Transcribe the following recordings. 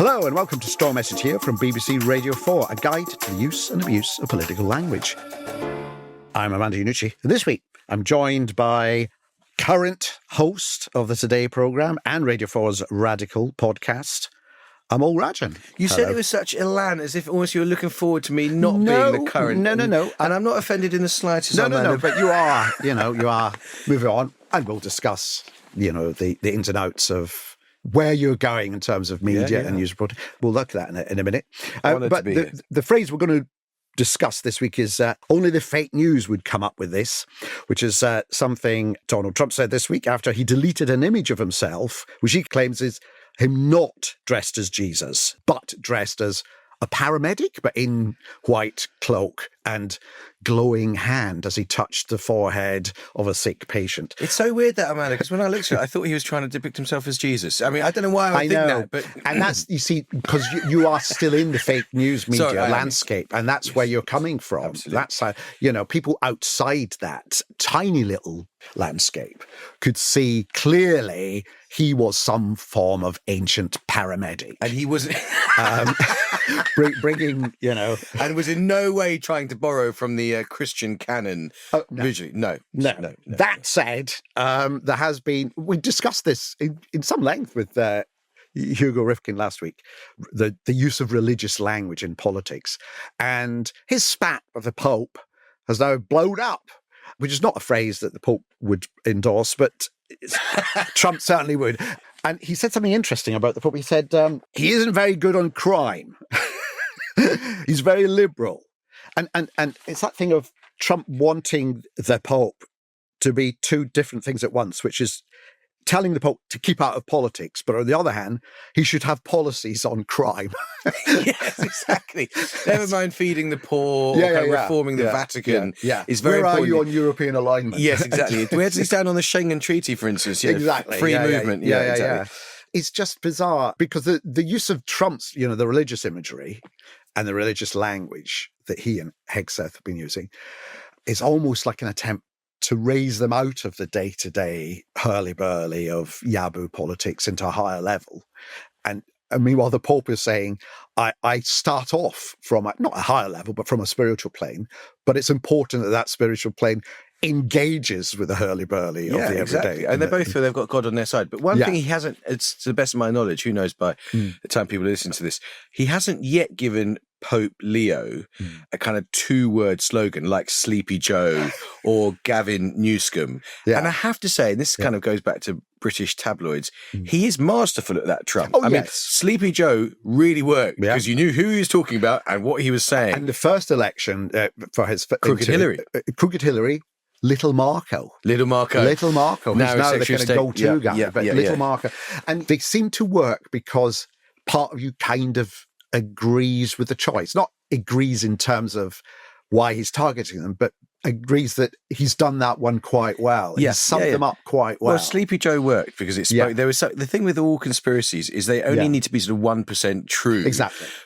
Hello and welcome to Straw Message here from BBC Radio 4, a guide to the use and abuse of political language. I'm Armando. And this week I'm joined by current host of the Today programme and Radio 4's Radical podcast, Amol Rajan. You said it with such elan, as if almost you were looking forward to me not being the current. No. And I'm not offended in the slightest. No, but you are, you are. Moving on, and we'll discuss, the ins and outs of where you're going in terms of media and news reporting. We'll look at that in a minute. But the phrase we're going to discuss this week is only the fake news would come up with this, which is something Donald Trump said this week after he deleted an image of himself, which he claims is him not dressed as Jesus, but dressed as a paramedic, but in white cloak and glowing hand as he touched the forehead of a sick patient. It's so weird that, Amanda, because when I looked at it, I thought he was trying to depict himself as Jesus. I mean, I don't know why I think that, but... And that's, you see, because you are still in the fake news media landscape, and that's where you're coming from. Absolutely. That's how, people outside that tiny little landscape could see clearly he was some form of ancient paramedic. And he was... bringing, And was in no way trying to borrow from the Christian canon visually. No. That said, there has been... We discussed this in some length with Hugo Rifkin last week, the use of religious language in politics. And his spat with the Pope has now blown up, which is not a phrase that the Pope would endorse, but Trump certainly would. And he said something interesting about the Pope. He said, he isn't very good on crime. He's very liberal. And it's that thing of Trump wanting the Pope to be two different things at once, which is telling the Pope to keep out of politics, but on the other hand, he should have policies on crime. Yes, exactly. Never mind feeding the poor or reforming the Vatican. Is very Where important. are you on European alignment? Yes, exactly. Where does he stand on the Schengen Treaty, for instance? Exactly. Free movement. Exactly. It's just bizarre because the use of Trump's, the religious imagery and the religious language that he and Hegseth have been using is almost like an attempt to raise them out of the day-to-day hurly-burly of Yahoo politics into a higher level. And meanwhile, the Pope is saying, I start off from, not a higher level, but from a spiritual plane. But it's important that spiritual plane engages with the hurly-burly of the everyday. And they both feel they've got God on their side. But one thing he hasn't, it's to the best of my knowledge, who knows by the time people listen to this, he hasn't yet given Pope Leo a kind of two-word slogan like Sleepy Joe or Gavin Newsome. Yeah. And I have to say, and this kind of goes back to British tabloids, he is masterful at that, Trump. I mean, Sleepy Joe really worked because you knew who he was talking about and what he was saying. And the first election for his... Crooked Hillary. Little Marco. Who's now the kind of go-to guy. Little Marco. And they seem to work because part of you kind of agrees with the choice. Not agrees in terms of why he's targeting them, but agrees that he's done that one quite well. He's summed them up quite well. Well, Sleepy Joe worked because it spoke. There was the thing with all conspiracies is they only need to be sort of 1% true,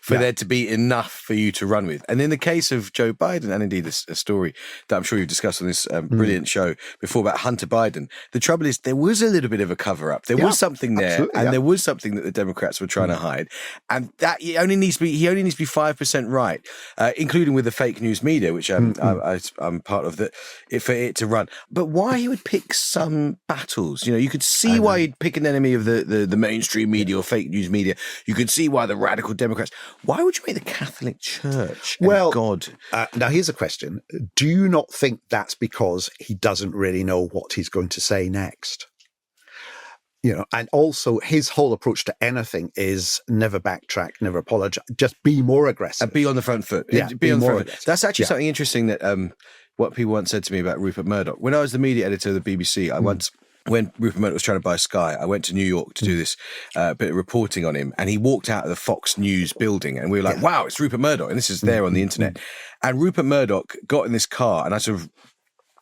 for there to be enough for you to run with. And in the case of Joe Biden, and indeed a story that I'm sure you've discussed on this brilliant show before about Hunter Biden, the trouble is there was a little bit of a cover up. There was something there, and there was something that the Democrats were trying to hide, and that he only needs to be 5% right, including with the fake news media, which I'm part of that, for it to run. But why he would pick some battles, you could see why he'd pick an enemy of the mainstream media or fake news media. You could see why the radical Democrats. Why would you make the Catholic Church? God. Now here's a question: do you not think that's because he doesn't really know what he's going to say next? And also his whole approach to anything is never backtrack, never apologize, just be more aggressive. And be on the front foot. Be on the front foot. That's actually something interesting that what people once said to me about Rupert Murdoch. When I was the media editor of the BBC, when Rupert Murdoch was trying to buy Sky, I went to New York to do this bit of reporting on him, and he walked out of the Fox News building, and we were like, wow, it's Rupert Murdoch, and this is there on the internet. And Rupert Murdoch got in this car, and I sort of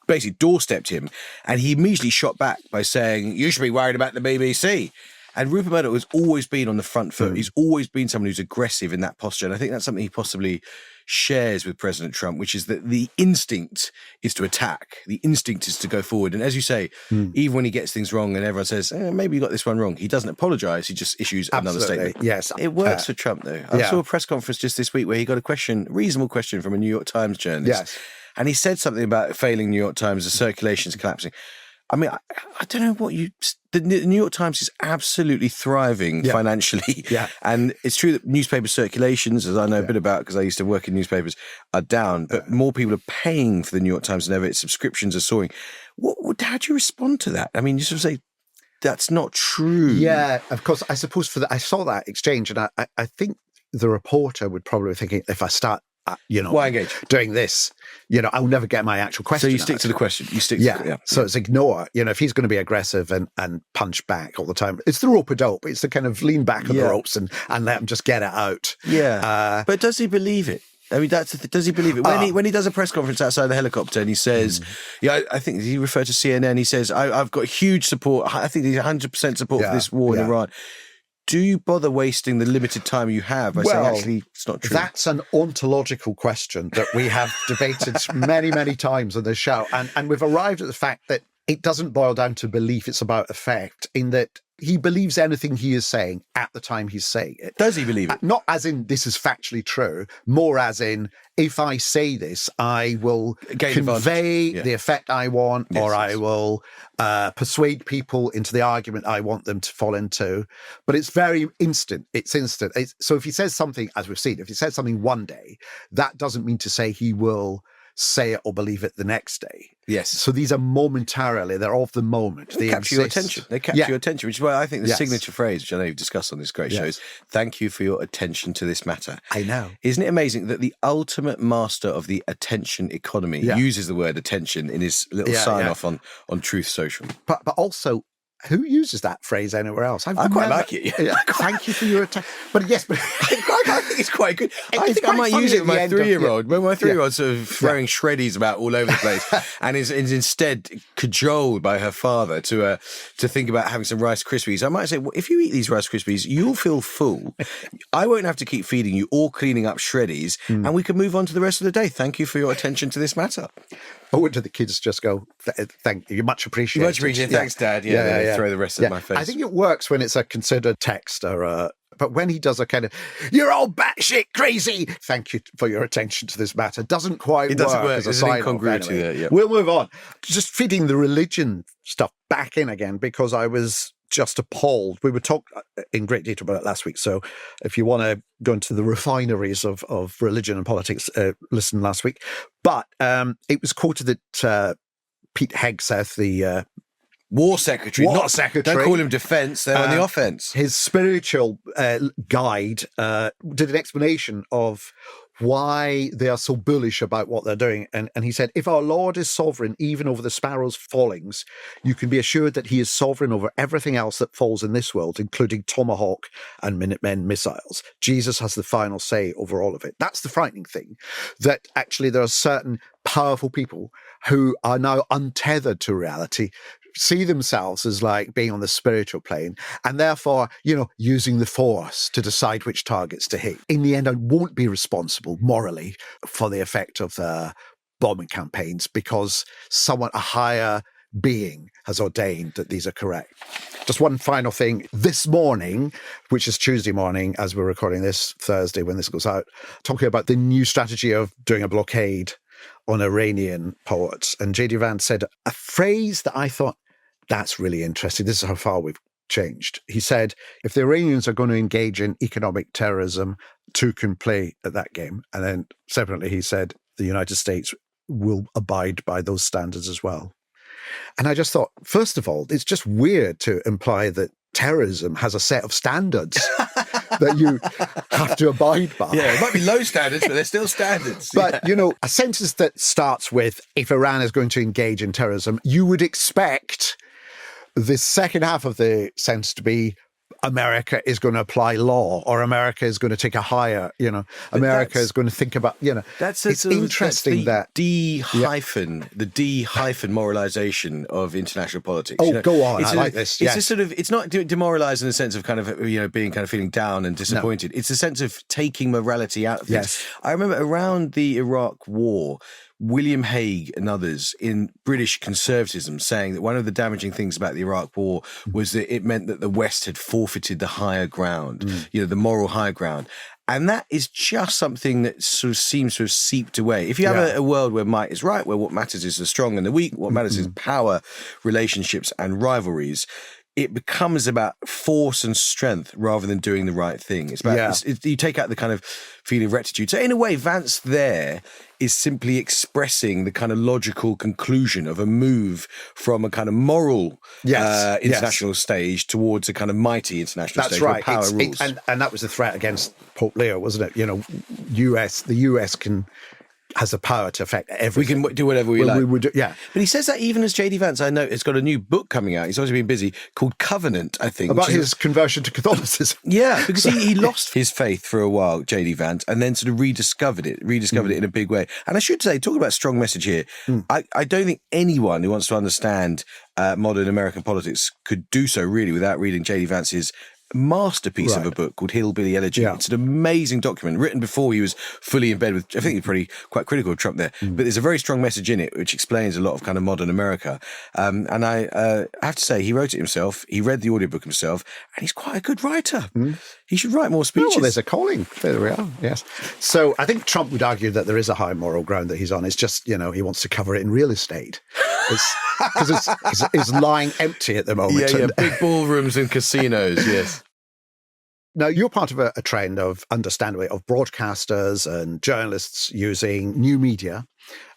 basically doorstepped him, and he immediately shot back by saying, you should be worried about the BBC. And Rupert Murdoch has always been on the front foot. He's always been someone who's aggressive in that posture, and I think that's something he possibly shares with President Trump, which is that the instinct is to attack. The instinct is to go forward. And as you say, even when he gets things wrong and everyone says, maybe you got this one wrong, he doesn't apologise. He just issues another statement. Yes. It works for Trump, though. I saw a press conference just this week where he got a reasonable question from a New York Times journalist. Yes. And he said something about failing New York Times, the circulation's collapsing. I mean, I don't know what the New York Times is absolutely thriving financially. Yeah. And it's true that newspaper circulations, as I know a bit about because I used to work in newspapers, are down, but more people are paying for the New York Times than ever. Its subscriptions are soaring. How do you respond to that? I mean, you sort of say, that's not true. Yeah, of course. I suppose I saw that exchange, and I think the reporter would probably be thinking, if I start why engage? Doing this, I'll never get my actual question. So you stick to the question. You stick to it. So it's ignore. If he's going to be aggressive and punch back all the time, it's the rope a dope. It's the kind of lean back on the ropes and let him just get it out. Yeah. But does he believe it? I mean, does he believe it? When he does a press conference outside the helicopter and he says, I think he referred to CNN, he says, I've got huge support. I think he's 100% support for this war in Iran. Do you bother wasting the limited time you have by saying, actually, it's not true? That's an ontological question that we have debated many, many times on this show. And we've arrived at the fact that it doesn't boil down to belief, it's about effect, in that he believes anything he is saying at the time he's saying it. Does he believe it? Not as in this is factually true, more as in if I say this, I will convey the effect I want, or I will persuade people into the argument I want them to fall into. But it's very instant. It's instant. So if he says something, as we've seen, if he says something one day, that doesn't mean to say he will say it or believe it the next day. Yes. So these are momentarily, they're of the moment. They capture your attention. They capture your attention, which is why I think the signature phrase, which I know you've discussed on this great show, is thank you for your attention to this matter. I know. Isn't it amazing that the ultimate master of the attention economy uses the word attention in his little sign-off on Truth Social? But also, who uses that phrase anywhere else? I quite like it. Thank you for your attention. But I think it's quite good. I think I might use it with my 3-year-old. When my 3-year-old's sort of throwing shreddies about all over the place and is instead cajoled by her father to think about having some Rice Krispies, I might say, well, if you eat these Rice Krispies, you'll feel full. I won't have to keep feeding you or cleaning up shreddies, and we can move on to the rest of the day. Thank you for your attention to this matter. Or do the kids just go, thank you, much appreciated. Much appreciated. Thanks, Dad. Throw the rest of my face. I think it works when it's a considered text but when he does a kind of, you're all batshit crazy, thank you for your attention to this matter, doesn't quite work as a sign of anyway. We'll move on. Just feeding the religion stuff back in again, because I was just appalled. We were talking in great detail about it last week. So if you want to go into the refineries of religion and politics, listen last week. But it was quoted that Pete Hegseth, the War Secretary, not Secretary. Don't call him defence, they're on the offence. His spiritual guide did an explanation of why they are so bullish about what they're doing. And he said, if our Lord is sovereign even over the sparrow's fallings, you can be assured that he is sovereign over everything else that falls in this world, including Tomahawk and Minutemen missiles. Jesus has the final say over all of it. That's the frightening thing, that actually there are certain powerful people who are now untethered to reality, see themselves as like being on the spiritual plane, and therefore, using the force to decide which targets to hit. In the end, I won't be responsible morally for the effect of the bombing campaigns, because a higher being has ordained that these are correct. Just one final thing. This morning, which is Tuesday morning, as we're recording this, Thursday when this goes out, talking about the new strategy of doing a blockade on Iranian ports. And J.D. Vance said a phrase that I thought, that's really interesting. This is how far we've changed. He said, if the Iranians are going to engage in economic terrorism, two can play at that game. And then separately, he said, the United States will abide by those standards as well. And I just thought, first of all, it's just weird to imply that terrorism has a set of standards that you have to abide by. Yeah, it might be low standards, but they're still standards. But, a sentence that starts with, if Iran is going to engage in terrorism, you would expect the second half of the sentence to be, America is going to apply law, or America is going to take a higher, America is going to think about, That's it's interesting the D hyphen moralization of international politics. Oh, go on. I like this. It's a sort of, it's not demoralized in the sense of kind of, being kind of feeling down and disappointed. No. It's a sense of taking morality out of things. Yes. I remember around the Iraq War, William Hague and others in British conservatism saying that one of the damaging things about the Iraq War was that it meant that the West had forfeited the higher ground, the moral high ground. And that is just something that sort of seems to have seeped away. If you have a world where might is right, where what matters is the strong and the weak, what matters is power, relationships and rivalries, it becomes about force and strength rather than doing the right thing. It's about you take out the kind of feeling of rectitude. So in a way, Vance there is simply expressing the kind of logical conclusion of a move from a kind of moral international stage towards a kind of mighty international stage where power rules. And that was the threat against Pope Leo, wasn't it? The US has the power to affect everything. We can do whatever we like. We would, But he says that even as J.D. Vance, I know, has got a new book coming out. He's obviously been busy, called Covenant, I think. About his conversion to Catholicism. Yeah, because he lost his faith for a while, J.D. Vance, and then sort of rediscovered it in a big way. And I should say, talking about strong message here, I don't think anyone who wants to understand modern American politics could do so really without reading J.D. Vance's masterpiece of a book called Hillbilly Elegy. It's an amazing document written before he was fully in bed with, I think he's probably quite critical of Trump there, but there's a very strong message in it which explains a lot of kind of modern America. And I have to say, he wrote it himself, he read the audiobook himself, and he's quite a good writer. He should write more speeches. Well, there's a calling. There we are, yes. So I think Trump would argue that there is a high moral ground that he's on. It's just, he wants to cover it in real estate. Because it's lying empty at the moment. Yeah, big ballrooms and casinos, yes. Now, you're part of a trend of understandably of broadcasters and journalists using new media,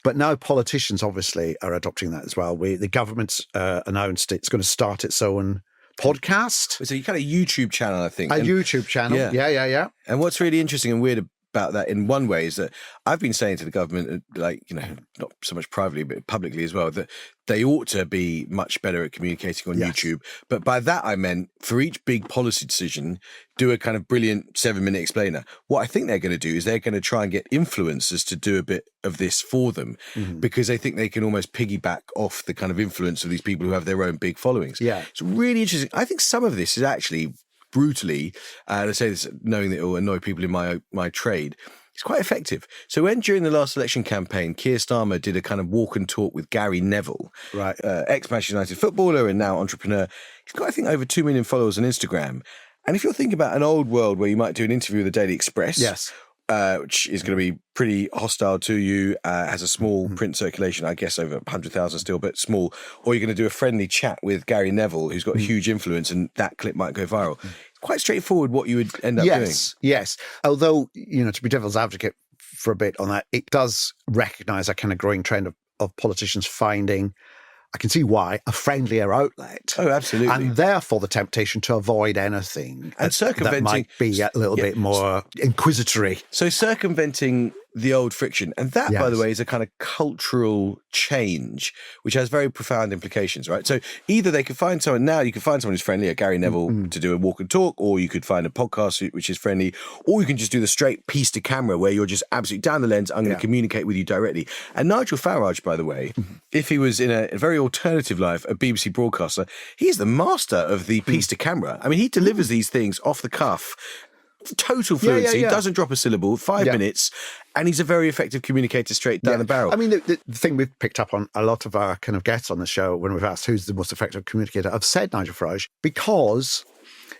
but now politicians obviously are adopting that as well. The government's announced it's going to start its own podcast. It's a kind of YouTube channel, I think. YouTube channel, yeah. And what's really interesting and weird about that in one way is that I've been saying to the government, not so much privately, but publicly as well, that they ought to be much better at communicating on YouTube. But by that, I meant for each big policy decision, do a kind of brilliant 7-minute explainer. What I think they're going to do is they're going to try and get influencers to do a bit of this for them because they think they can almost piggyback off the kind of influence of these people who have their own big followings. Yeah. It's really interesting. I think some of this is actually brutally, and I say this knowing that it will annoy people in my trade, it's quite effective. So when during the last election campaign, Keir Starmer did a kind of walk and talk with Gary Neville, right, ex-Manchester United footballer and now entrepreneur. He's got, I think, over 2 million followers on Instagram. And if you're thinking about an old world where you might do an interview with the Daily Express, yes, which is going to be pretty hostile to you, has a small print circulation, I guess over 100,000 still, but small. Or you're going to do a friendly chat with Gary Neville, who's got a huge influence, and that clip might go viral. It's quite straightforward what you would end up doing. Yes. Although, to be devil's advocate for a bit on that, it does recognise a kind of growing trend of politicians finding, I can see why, a friendlier outlet. Oh, absolutely. And therefore the temptation to avoid anything and circumventing that might be a little bit more inquisitory. So circumventing the old friction. And that, by the way, is a kind of cultural change, which has very profound implications, right? So either they could find someone now, you could find someone who's friendly, a Gary Neville to do a walk and talk, or you could find a podcast which is friendly, or you can just do the straight piece to camera where you're just absolutely down the lens, I'm going to communicate with you directly. And Nigel Farage, by the way, if he was in a very alternative life, a BBC broadcaster, he's the master of the piece to camera. I mean, he delivers these things off the cuff, total fluency, doesn't drop a syllable, 5 minutes, and he's a very effective communicator straight down the barrel. I mean, the thing we've picked up on a lot of our kind of guests on the show when we've asked who's the most effective communicator, I've said Nigel Farage, because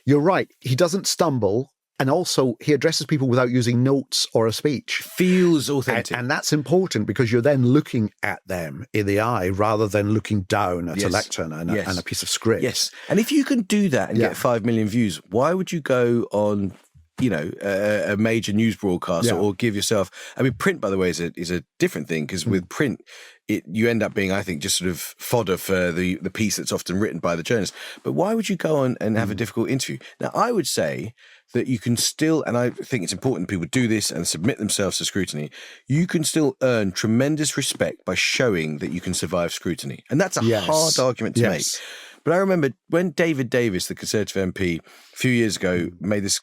you're right, he doesn't stumble, and also he addresses people without using notes or a speech. Feels authentic. And that's important because you're then looking at them in the eye rather than looking down at a lectern and a piece of script. Yes. And if you can do that and get 5 million views, why would you go on a major news broadcaster or give yourself, I mean, print, by the way, is a different thing because with print, you end up being, I think, just sort of fodder for the piece that's often written by the journalist. But why would you go on and have a difficult interview? Now, I would say that you can still, and I think it's important people do this and submit themselves to scrutiny, you can still earn tremendous respect by showing that you can survive scrutiny. And that's a hard argument to make. But I remember when David Davis, the Conservative MP, a few years ago, made this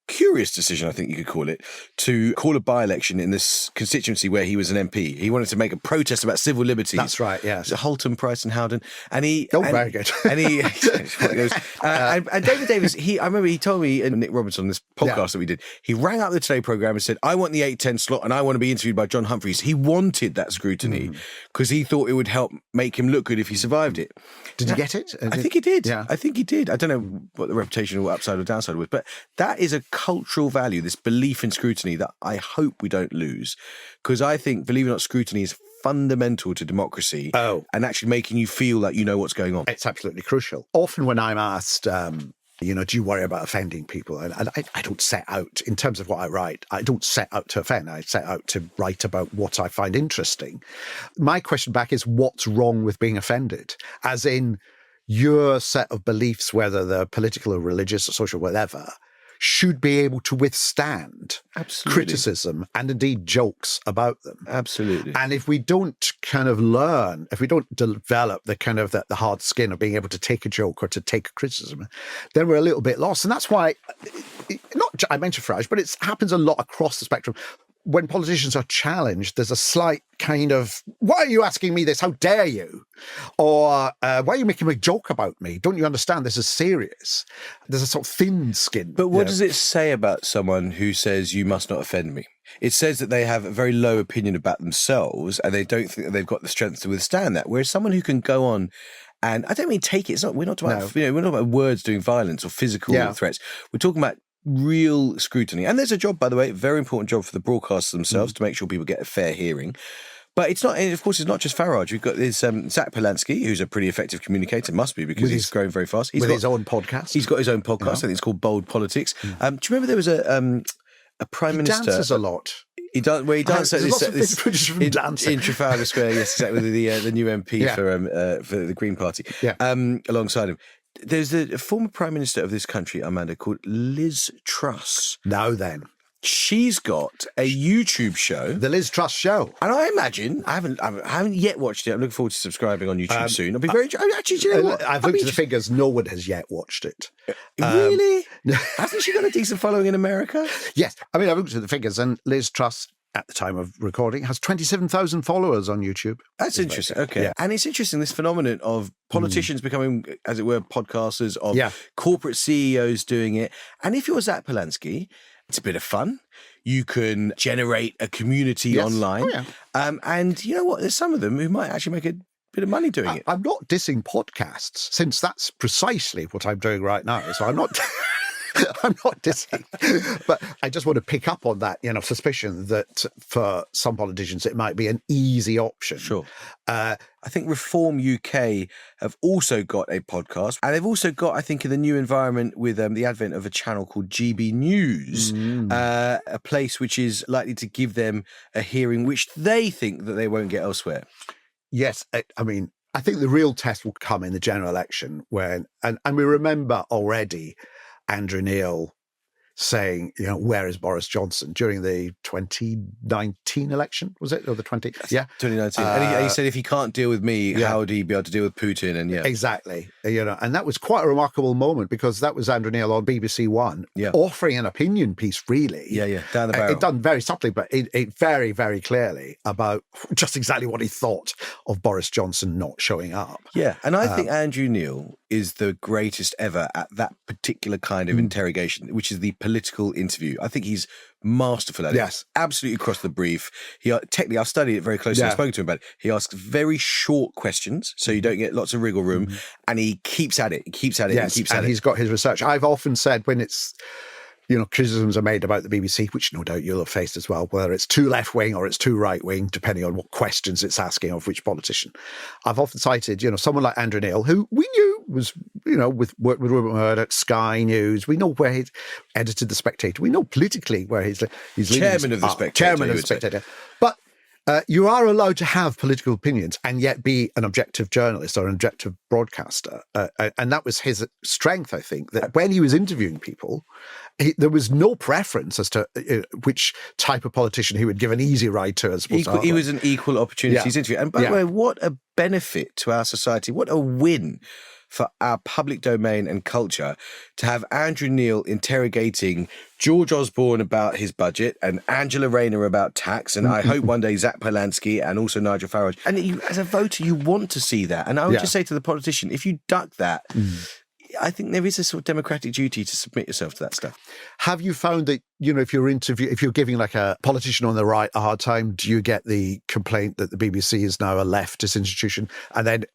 curious decision, I think you could call it, to call a by-election in this constituency where he was an MP. He wanted to make a protest about civil liberties. That's right, yes. Halton, Price and Howden. And very good. And David Davis, I remember he told me, and Nick Robinson, on this podcast that we did, he rang up the Today programme and said, I want the 8:10 slot and I want to be interviewed by John Humphreys. He wanted that scrutiny because he thought it would help make him look good if he survived it. Did you get it? I think he did. Yeah. I think he did. I don't know what the reputational upside or downside was, but that is a cultural value, this belief in scrutiny that I hope we don't lose, because I think, believe it or not, scrutiny is fundamental to democracy and actually making you feel like you know what's going on. It's absolutely crucial. Often when I'm asked, do you worry about offending people? And I don't set out, in terms of what I write, I don't set out to offend. I set out to write about what I find interesting. My question back is, what's wrong with being offended? As in, your set of beliefs, whether they're political or religious or social, whatever, should be able to withstand criticism and indeed jokes about them. Absolutely. And if we don't kind of learn, if we don't develop the kind of the hard skin of being able to take a joke or to take a criticism, then we're a little bit lost. And that's why, I mentioned Farage, but it happens a lot across the spectrum. When politicians are challenged, there's a slight kind of, why are you asking me this? How dare you? Or why are you making a joke about me? Don't you understand this is serious? There's a sort of thin skin. But what does it say about someone who says you must not offend me? It says that they have a very low opinion about themselves and they don't think that they've got the strength to withstand that. Whereas someone who can go on, and I don't mean take it, it's not, we're not talking about, we're not about words doing violence or physical threats. We're talking about real scrutiny. And there's a job, by the way, very important job for the broadcasters themselves to make sure people get a fair hearing. But it's not, and of course, it's not just Farage. We've got this Zach Polanski, who's a pretty effective communicator, must be, because he's growing very fast. He's got his own podcast. He's got his own podcast. I think it's called Bold Politics. Do you remember there was a prime minister? He dances a lot. He dances in Trafalgar Square. Yes, exactly. With the new MP for the Green Party. Yeah. Alongside him. There's a former Prime Minister of this country, Armando, called Liz Truss. Now then. She's got a YouTube show. The Liz Truss Show. And I imagine, I haven't yet watched it. I'm looking forward to subscribing on YouTube soon. I'll be very... Actually, do you know what? I've looked at the figures. No one has yet watched it. Really? Hasn't she got a decent following in America? Yes. I mean, I've looked at the figures, and Liz Truss, at the time of recording, has 27,000 followers on YouTube. That's interesting. Okay. Yeah. And it's interesting, this phenomenon of politicians becoming, as it were, podcasters, of corporate CEOs doing it. And if you're Zach Polanski, it's a bit of fun. You can generate a community online. Oh, yeah. And you know what? There's some of them who might actually make a bit of money doing it. I'm not dissing podcasts, since that's precisely what I'm doing right now. So I'm not... I'm not dissing, but I just want to pick up on that, suspicion that for some politicians it might be an easy option. Sure. I think Reform UK have also got a podcast, and they've also got, I think, in the new environment with the advent of a channel called GB News, a place which is likely to give them a hearing which they think that they won't get elsewhere. Yes, I mean, I think the real test will come in the general election when, and we remember already Andrew Neil saying, where is Boris Johnson during the 2019 election, was it? Or the 2019. And he said, if he can't deal with me, how would he be able to deal with Putin? And exactly. And that was quite a remarkable moment, because that was Andrew Neil on BBC One offering an opinion piece, really. Yeah, down the barrel. It done very subtly, but it very, very clearly about just exactly what he thought of Boris Johnson not showing up. Yeah, and I think Andrew Neil is the greatest ever at that particular kind of interrogation, which is the political interview. I think he's masterful at it. Yes. Absolutely across the brief. Technically, I've studied it very closely. I've spoken to him about it. He asks very short questions, so you don't get lots of wriggle room, and he keeps at it. He keeps at it. Yes, he keeps at it. And he's got his research. I've often said when it's, criticisms are made about the BBC, which no doubt you'll have faced as well, whether it's too left-wing or it's too right-wing, depending on what questions it's asking of which politician. I've often cited, someone like Andrew Neil, who we knew was, worked with Rupert Murdoch at Sky News. We know where he's edited The Spectator. We know politically where he's chairman of The Spectator. Chairman of The Spectator. But you are allowed to have political opinions and yet be an objective journalist or an objective broadcaster. And that was his strength, I think, that when he was interviewing people, there was no preference as to which type of politician he would give an easy ride to. He was an equal opportunities interview. And by the way, what a benefit to our society, what a win for our public domain and culture to have Andrew Neil interrogating George Osborne about his budget and Angela Rayner about tax, and I hope one day Zach Polanski and also Nigel Farage. And you, as a voter, you want to see that. And I would just say to the politician, if you duck that, I think there is a sort of democratic duty to submit yourself to that stuff. Have you found that, if you're giving like a politician on the right a hard time, do you get the complaint that the BBC is now a leftist institution, and then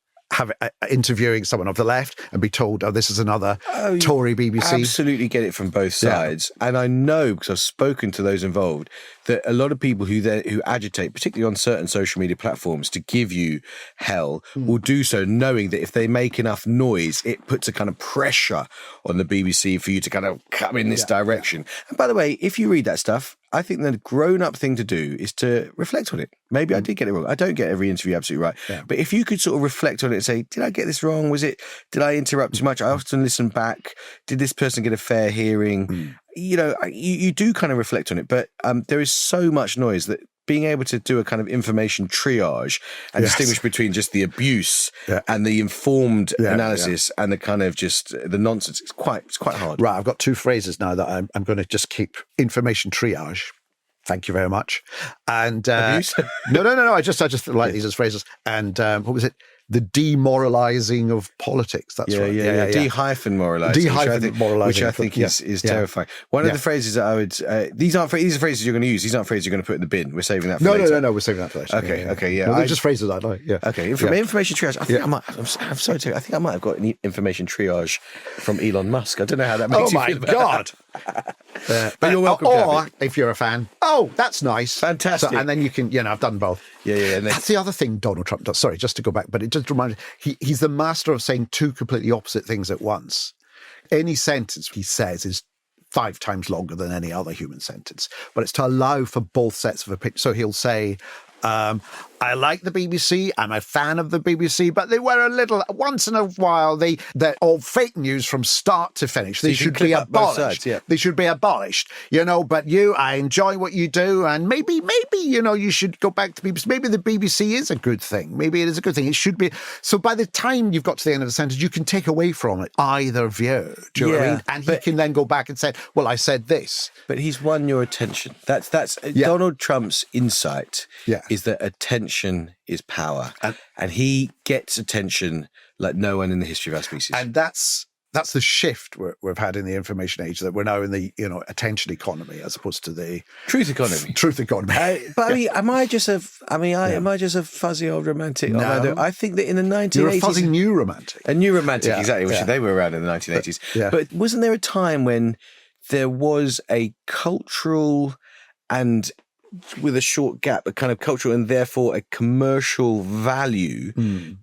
interviewing someone of the left and be told, this is another Tory BBC? Absolutely get it from both sides. And I know, because I've spoken to those involved, that a lot of people who agitate, particularly on certain social media platforms, to give you hell will do so knowing that if they make enough noise, it puts a kind of pressure on the BBC for you to kind of come in this direction. And by the way, if you read that stuff, I think the grown-up thing to do is to reflect on it. Maybe I did get it wrong. I don't get every interview absolutely right. Yeah. But if you could sort of reflect on it and say, did I get this wrong? Did I interrupt too much? I often listen back. Did this person get a fair hearing? You do kind of reflect on it. But there is so much noise that being able to do a kind of information triage and distinguish between just the abuse and the informed analysis and the kind of just the nonsense, it's quite hard. Right, I've got two phrases now that I'm going to just keep: information triage. Thank you very much. And abuse? No. I just like these as phrases. And what was it? The demoralizing of politics. That's right. Yeah. De-moralizing. De-moralizing. Which I think is terrifying. One of the phrases that I would... these are phrases you're going to use. These aren't phrases you're going to put in the bin. We're saving that for later. No. We're saving that for later. Okay. No, they're just phrases I like. Yeah. Okay. Information triage. I think I might... I'm sorry to... I think I might have got an information triage from Elon Musk. I don't know how that makes you feel. Oh, my God. But you're welcome to have it. If you're a fan, that's nice. Fantastic. So, and then you can, I've done both. Yeah. And that's the other thing Donald Trump does. Sorry, just to go back, but it just reminds me, he's the master of saying two completely opposite things at once. Any sentence he says is 5 times longer than any other human sentence, but it's to allow for both sets of opinions. So he'll say, I like the BBC. I'm a fan of the BBC, but they were a little, once in a while, they're all fake news from start to finish. They should be abolished. They should be abolished, but I enjoy what you do. And maybe, you should go back to BBC. Maybe the BBC is a good thing. Maybe it is a good thing. It should be. So by the time you've got to the end of the sentence, you can take away from it either view. Do you know what I mean? And he can then go back and say, well, I said this. But he's won your attention. That's Donald Trump's insight is that attention is power, and he gets attention like no one in the history of our species. And that's the shift we've had in the information age, that we're now in the attention economy as opposed to the truth economy. But am I just a fuzzy old romantic? No. I think that in the 1980s, you're a fuzzy new romantic. A new romantic, exactly. Which they were around in the 1980s. But wasn't there a time when there was a cultural and, with a short gap, a kind of cultural and therefore a commercial value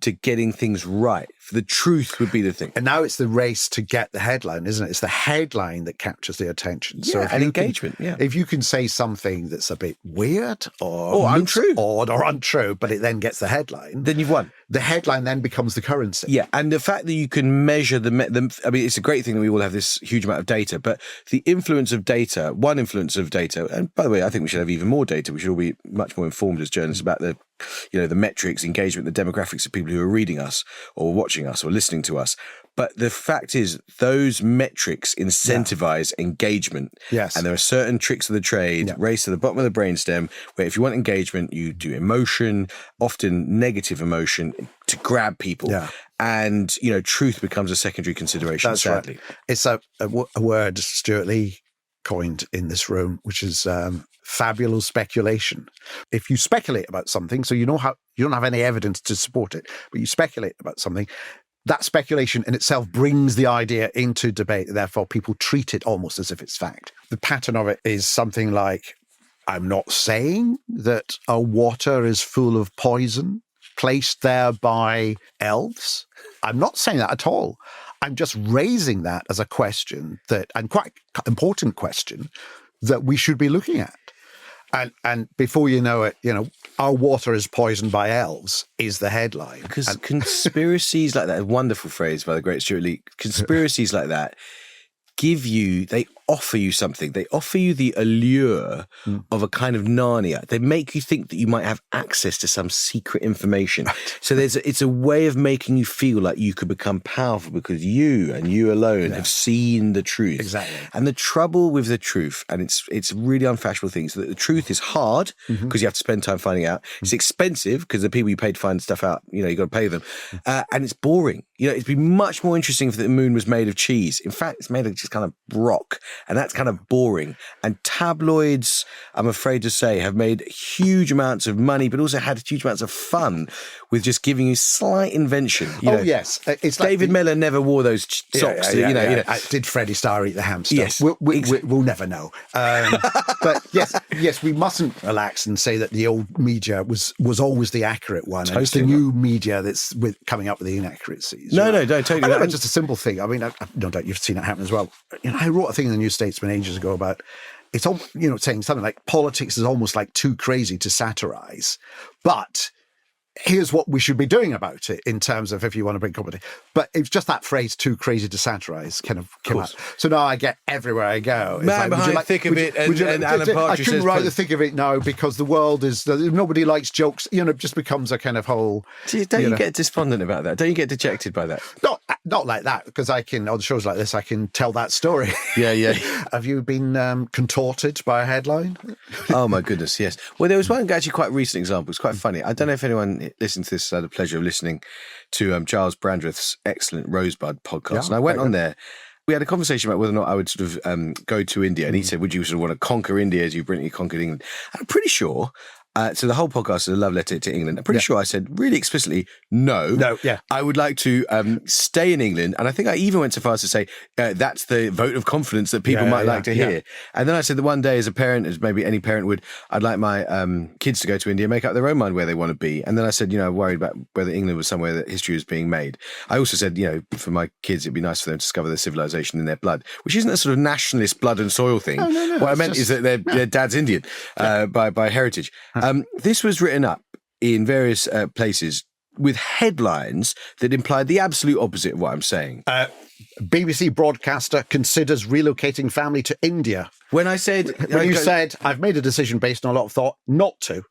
to getting things right? The truth would be the thing. And now it's the race to get the headline, isn't it? It's the headline that captures the attention. So engagement. If you can say something that's a bit weird or untrue, odd or untrue, but it then gets the headline, then you've won. The headline then becomes the currency. Yeah, and the fact that you can measure it's a great thing that we all have this huge amount of data, but the influence of data, and by the way, I think we should have even more data. We should all be much more informed as journalists about the metrics, engagement, the demographics of people who are reading us or watching us or listening to us. But the fact is, those metrics incentivize engagement. Yes. And there are certain tricks of the trade, race to the bottom of the brainstem, where if you want engagement, you do emotion, often negative emotion, to grab people. Yeah. And, truth becomes a secondary consideration, That's sadly. Right. It's a word Stuart Lee coined in this room, which is fabulous speculation. If you speculate about something, so you don't have any evidence to support it, but you speculate about something, that speculation in itself brings the idea into debate, and therefore people treat it almost as if it's fact. The pattern of it is something like, I'm not saying that our water is full of poison placed there by elves. I'm not saying that at all. I'm just raising that as a question and quite important question that we should be looking at. And before you know it, our water is poisoned by elves is the headline. Because conspiracies like that, a wonderful phrase by the great Stuart Lee, conspiracies like that they offer you something. They offer you the allure of a kind of Narnia. They make you think that you might have access to some secret information. So it's a way of making you feel like you could become powerful because you and you alone have seen the truth. Exactly. And the trouble with the truth, and it's a really unfashionable thing, is that the truth is hard because you have to spend time finding out. It's expensive because the people you pay to find stuff out, you got to pay them. And it's boring. It'd be much more interesting if the moon was made of cheese. In fact, it's made of just kind of rock, and that's kind of boring. And tabloids, I'm afraid to say, have made huge amounts of money, but also had huge amounts of fun with just giving you slight invention. Yes. It's David Miller never wore those socks. Did Freddie Starr eat the hamster? Yes. We'll never know. But yes, we mustn't relax and say that the old media was always the accurate one. Totally. It's the new media that's coming up with the inaccuracies. No, totally. I just a simple thing. I mean, no doubt you've seen it happen as well. I wrote a thing in the New Statesman ages ago about it's all saying something like politics is almost like too crazy to satirize, but here's what we should be doing about it in terms of if you want to bring comedy. But it's just that phrase, too crazy to satirize, kind of came out. So now I get everywhere I go. Man behind the thick of it, and Alan Partridge I couldn't write the thick of it now because the world is, nobody likes jokes, it just becomes a kind of whole... Don't you get despondent about that? Don't you get dejected by that? Not like that, because I can, on shows like this, I can tell that story. Yeah. Have you been contorted by a headline? Oh, my goodness, yes. Well, there was one actually quite recent example. It's quite funny. I don't know if anyone listened to this, had the pleasure of listening to Charles Brandreth's excellent Rosebud podcast. And I went on there. We had a conversation about whether or not I would sort of go to India. And he said, would you sort of want to conquer India as you brilliantly conquered England? And I'm pretty sure... so the whole podcast is a love letter to England. I'm pretty sure I said really explicitly, no. I would like to stay in England. And I think I even went so far as to say, that's the vote of confidence that people might like to hear. And then I said that one day as a parent, as maybe any parent would, I'd like my kids to go to India, make up their own mind where they want to be. And then I said, I'm worried about whether England was somewhere that history was being made. I also said, for my kids, it'd be nice for them to discover the civilization in their blood, which isn't a sort of nationalist blood and soil thing. No, what I meant is that their dad's Indian by heritage. This was written up in various places with headlines that implied the absolute opposite of what I'm saying. BBC broadcaster considers relocating family to India. When I said... you said, I've made a decision based on a lot of thought not to.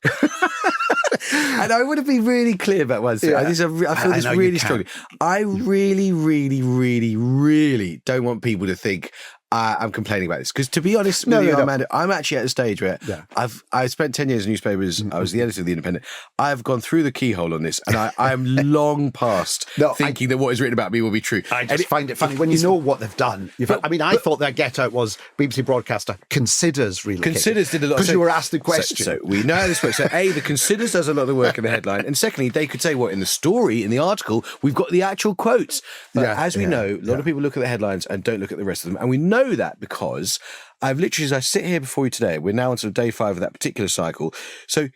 And I want to be really clear about one thing. I feel this really strongly. I really, really, really, really don't want people to think I'm complaining about this. Because to be honest with you, Armando, I'm actually at a stage where I spent 10 years in newspapers. I was the editor of The Independent. I've gone through the keyhole on this, and I'm long past thinking that what is written about me will be true. I just find it funny when you know what they've done. I thought their get out was BBC broadcaster considers relocating. Considers did a lot. Because you were asked the question. So we know how this works. So A, the considers does a lot of the work in the headline. And secondly, they could say, in the story, in the article, we've got the actual quotes. But as we know, a lot of people look at the headlines and don't look at the rest of them. And we know that because I've literally, as I sit here before you today, we're now on sort of day 5 of that particular cycle. So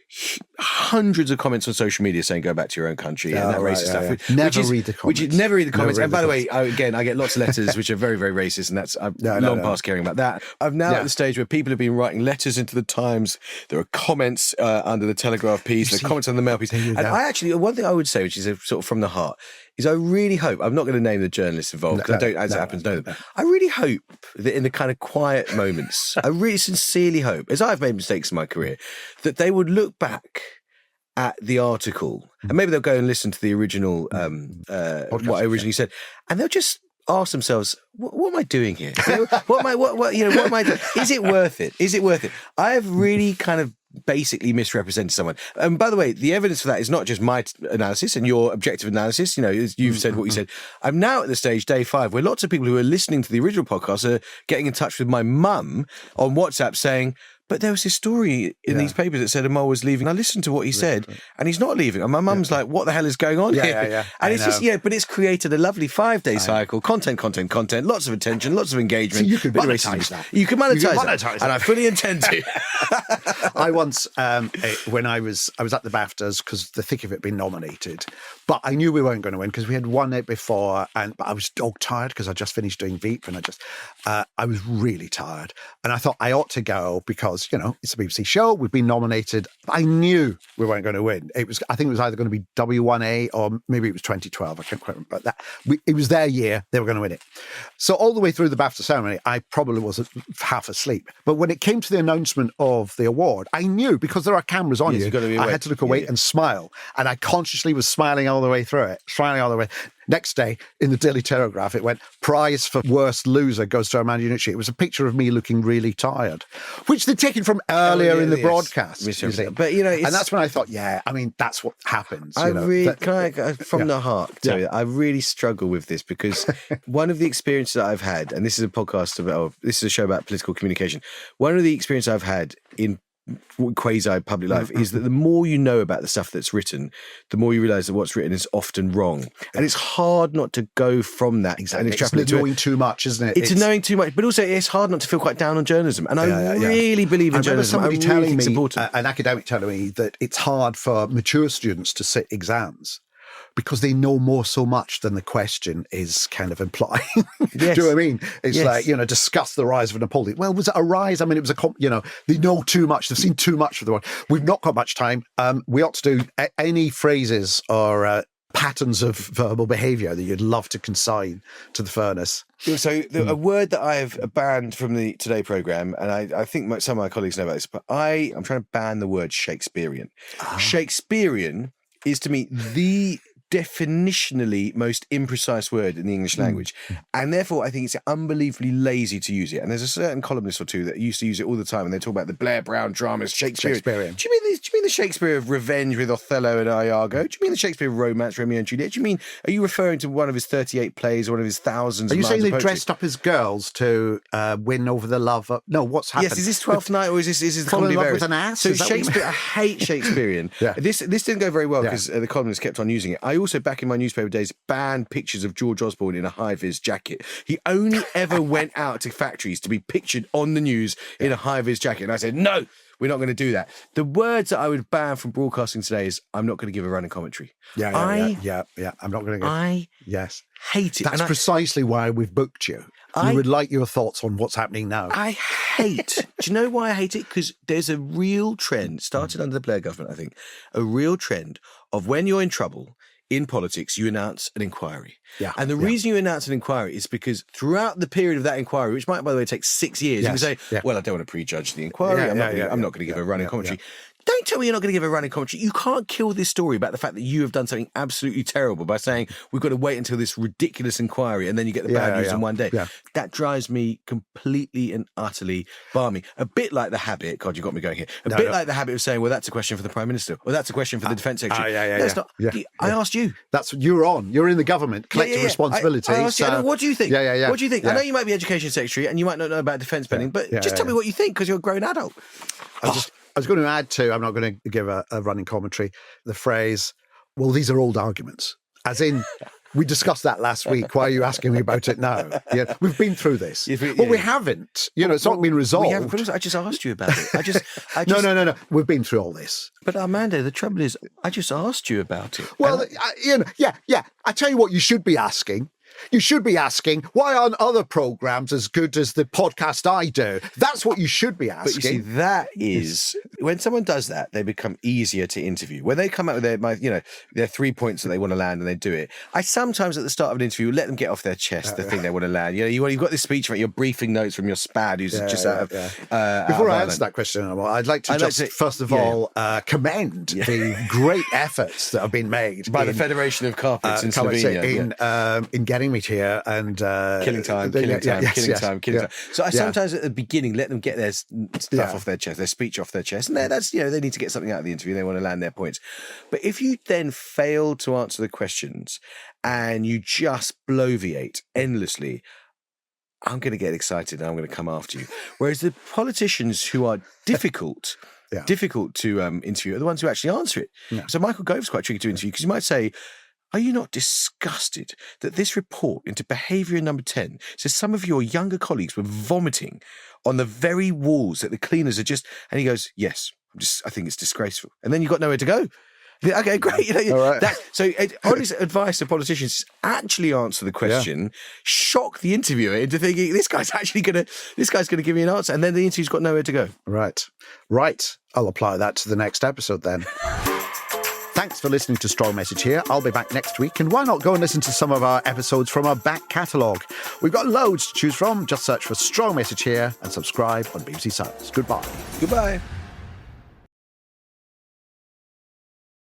hundreds of comments on social media saying, go back to your own country and that racist stuff. Never read the comments. Never read the comments. And by the way, I get lots of letters which are very, very racist, and that's I'm long past caring about that. I'm now at the stage where people have been writing letters into the Times. There are comments under the Telegraph piece, there are comments on the Mail piece. And I actually, one thing I would say, which is sort of from the heart, is I really hope, I'm not going to name the journalists involved because I don't, as it happens, know them. I really hope that in the kind of quiet moments, I really sincerely hope, as I've made mistakes in my career, that they would look back at the article and maybe they'll go and listen to the original, what I originally said, and they'll just ask themselves, what am I doing here? What am I doing? Is it worth it? Is it worth it? I have really kind of basically misrepresented someone. And by the way, the evidence for that is not just my analysis and your objective analysis. You've said what you said. I'm now at the stage, day 5, where lots of people who are listening to the original podcast are getting in touch with my mum on WhatsApp saying, but there was this story in these papers that said Amol was leaving. I listened to what he said, and he's not leaving. And my mum's like, what the hell is going on here? And it's just, but it's created a lovely 5-day cycle. Content, lots of attention, lots of engagement. So you could monetize that. You can monetize that. And I fully intend to. I once, when I was at the BAFTAs, because the thick of it being nominated, but I knew we weren't going to win because we had won it before, but I was dog tired because I just finished doing Veep, and I was really tired, and I thought I ought to go because it's a BBC show, we've been nominated. I knew we weren't going to win. I think it was either going to be W1A or maybe it was 2012. I can't quite remember. But it was their year; they were going to win it. So all the way through the BAFTA ceremony, I probably was half asleep. But when it came to the announcement of the award, I knew because there are cameras on you. I had to look away and smile, and I consciously was smiling all the way through it, smiling all the way. Next day, in the Daily Telegraph, it went, prize for worst loser goes to Armando. It was a picture of me looking really tired, which they'd taken from earlier in the broadcast. But, and that's when I thought, that's what happens. From the heart, tell you, I really struggle with this because one of the experiences that I've had, and this is a show about political communication, one of the experiences I've had in quasi public life is that the more you know about the stuff that's written, the more you realize that what's written is often wrong, and it's hard not to go from that and extrapolate. It's knowing too much, isn't it? It's knowing too much, but also it's hard not to feel quite down on journalism, and I really believe in journalism. Somebody telling me, an academic telling me that it's hard for mature students to sit exams because they know so much than the question is kind of implying. Yes. Do you know what I mean? It's like, discuss the rise of Napoleon. Well, was it a rise? I mean, it was they know too much. They've seen too much of the world. We've not got much time. We ought to do any phrases or patterns of verbal behaviour that you'd love to consign to the furnace. So a word that I've banned from the Today programme, and I think some of my colleagues know about this, but I'm trying to ban the word Shakespearean. Shakespearean is to me the definitionally most imprecise word in the English language, and therefore I think it's unbelievably lazy to use it. And there's a certain columnist or two that used to use it all the time, and they talk about the Blair Brown dramas, Shakespearean. Do you mean the Shakespeare of revenge with Othello and Iago? Do you mean the Shakespeare of romance, Romeo and Juliet? Are you referring to one of his 38 plays or one of his thousands? Are you saying they dressed up as girls to win over the love of? No, what's happened? Yes, is this Twelfth Night or is this the comedy of errors? With an ass? So Shakespeare, I hate Shakespearean. This didn't go very well because the columnist kept on using it. I also, back in my newspaper days, banned pictures of George Osborne in a high-vis jacket. He only ever went out to factories to be pictured on the news in a high-vis jacket. And I said, no, we're not going to do that. The words that I would ban from broadcasting today is, I'm not going to give a running commentary. I'm not going to go. Yes. Hate it. That's precisely why we've booked you. We would like your thoughts on what's happening now. I hate. Do you know why I hate it? Because there's a real trend, started under the Blair government, I think, a real trend of when you're in trouble in politics, you announce an inquiry. And the reason you announce an inquiry is because throughout the period of that inquiry, which might, by the way, take 6 years, you can say, well, I don't want to prejudge the inquiry. I'm not going to give a running commentary. Don't tell me you're not going to give a running commentary. You can't kill this story about the fact that you have done something absolutely terrible by saying, we've got to wait until this ridiculous inquiry and then you get the bad news in one day. That drives me completely and utterly balmy. A bit like the habit, God, you got me going here. A bit like the habit of saying, well, that's a question for the Prime Minister, or that's a question for the Defence Secretary. I asked you. You're in the government, collective responsibility. I asked you, what do you think? What do you think? Yeah. I know you might be Education Secretary and you might not know about defence spending, but just tell me what you think, because you're a grown adult. I was going to add to, I'm not going to give a running commentary, the phrase, well, these are old arguments. As in, we discussed that last week. Why are you asking me about it now? We've been through this. We haven't. It's not been resolved. I just asked you about it. No. We've been through all this. But Armando, the trouble is, I just asked you about it. Well, I tell you what you should be asking. You should be asking, why aren't other programmes as good as the podcast I do? That's what you should be asking. But you see, that is, when someone does that, they become easier to interview. When they come out with their 3 points that they want to land and they do it, I sometimes at the start of an interview let them get off their chest the thing they want to land. You've got this speech, your briefing notes from your SPAD who's just out of... Before I answer that question, I'd like to first of all, commend the great efforts that have been made by the Federation of Carpets in Slovenia in getting me here and killing time. So I sometimes at the beginning let them get their stuff off their chest, their speech off their chest, and that's they need to get something out of the interview. They want to land their points. But if you then fail to answer the questions and you just bloviate endlessly, I'm going to get excited and I'm going to come after you. Whereas the politicians who are difficult to interview are the ones who actually answer it. So Michael Gove's quite tricky to interview because you might say, Are you not disgusted that this report into behaviour number 10 says some of your younger colleagues were vomiting on the very walls that the cleaners are just... And he goes, yes, I think it's disgraceful. And then you've got nowhere to go. Okay, great. All right. So honest advice to politicians is actually answer the question, shock the interviewer into thinking this guy's going to give me an answer, and then the interview's got nowhere to go. Right. I'll apply that to the next episode then. Thanks for listening to Strong Message here. I'll be back next week, and why not go and listen to some of our episodes from our back catalogue? We've got loads to choose from. Just search for Strong Message here and subscribe on BBC Sounds. Goodbye. Goodbye.